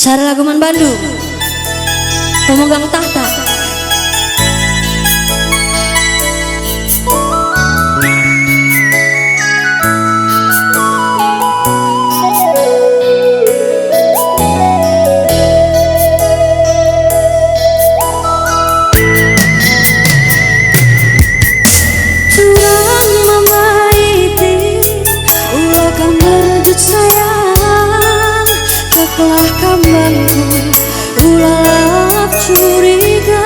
Saralaguman Bandung, pemegang tahta. Curang mamaiti, ulah kamerjut sayang, telah kambangku ulah curiga.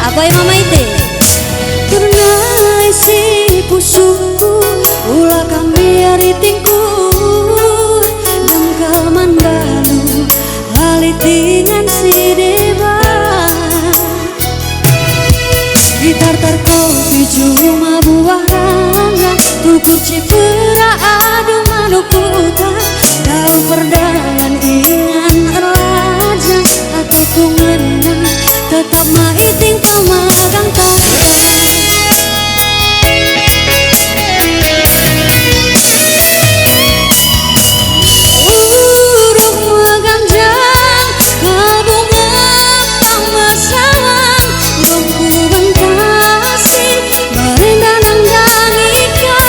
Apa ya mama itu? Karena isi pusuku ulah kami aritingku dangkalman balu halitingan si dewa. Gitar-tar kopi cuma buah rangga tuku cipera adu manukuta daun perdalan ingan erlajang hatiku ngena tetap maiting pamagang tahta. Urung maganjang kabunga pamasawang gongku bentasi barendan nang ika.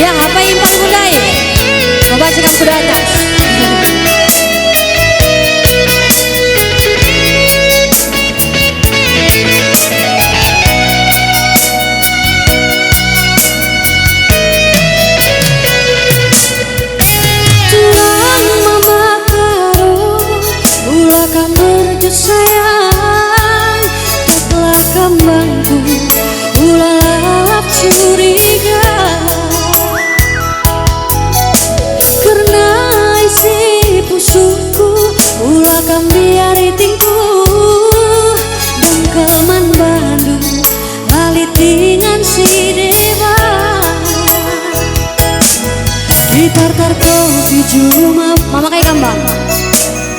Ya, apa impang budaya? Coba cekap kuda atas. Tulang mama karo, ulah kamerjut sayang, telah kambangku ulah lalap curiga. Pusuku ulah kami aritingku dangkalman Bandung halitingan si dewa. Gitar-tar kopi cuma mama kai kambang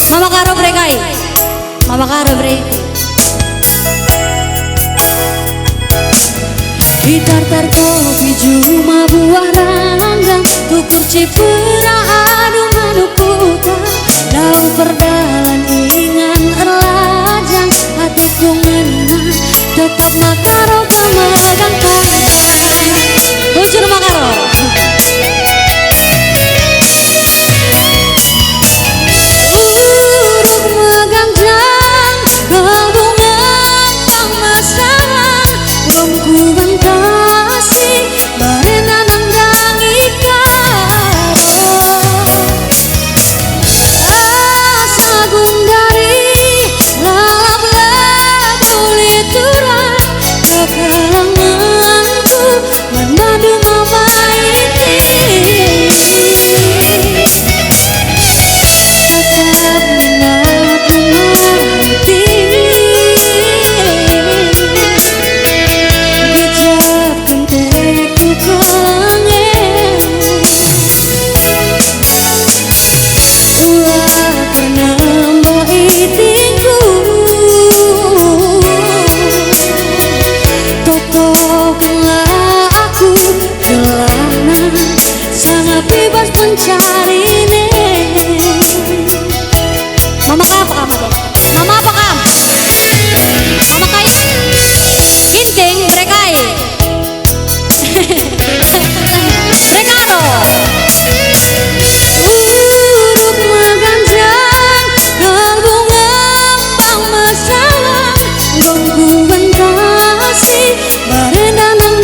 mama karo brekai mama karo brek. Gitar-tar kopi cuma buah ranggang tukur cipera adu manukuta daun perdalan ingan erlajang hatiku ngena tetap makaro pamagang tahta. Bujur makaro. Urung maganjang kabunga pamasawang gongku bentasi barendan nang ika. Sangat bebas mencari ne. Mama kaya apa kamu? Mama apa kamu? Mama kaya inting brekai. Brekaro. Urung maganjang kabunga pamasawang gongku bentasi barendan nang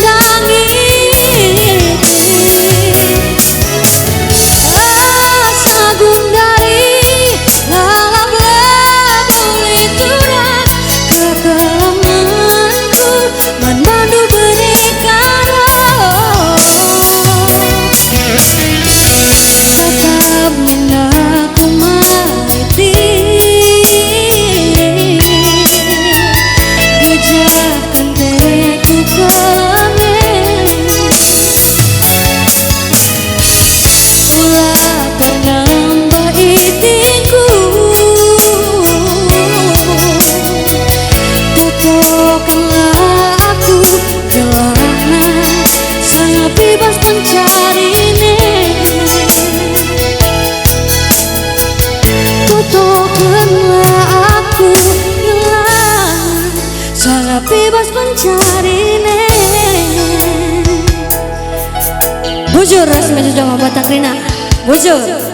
Bujur resmi jama batang rina. Bujur.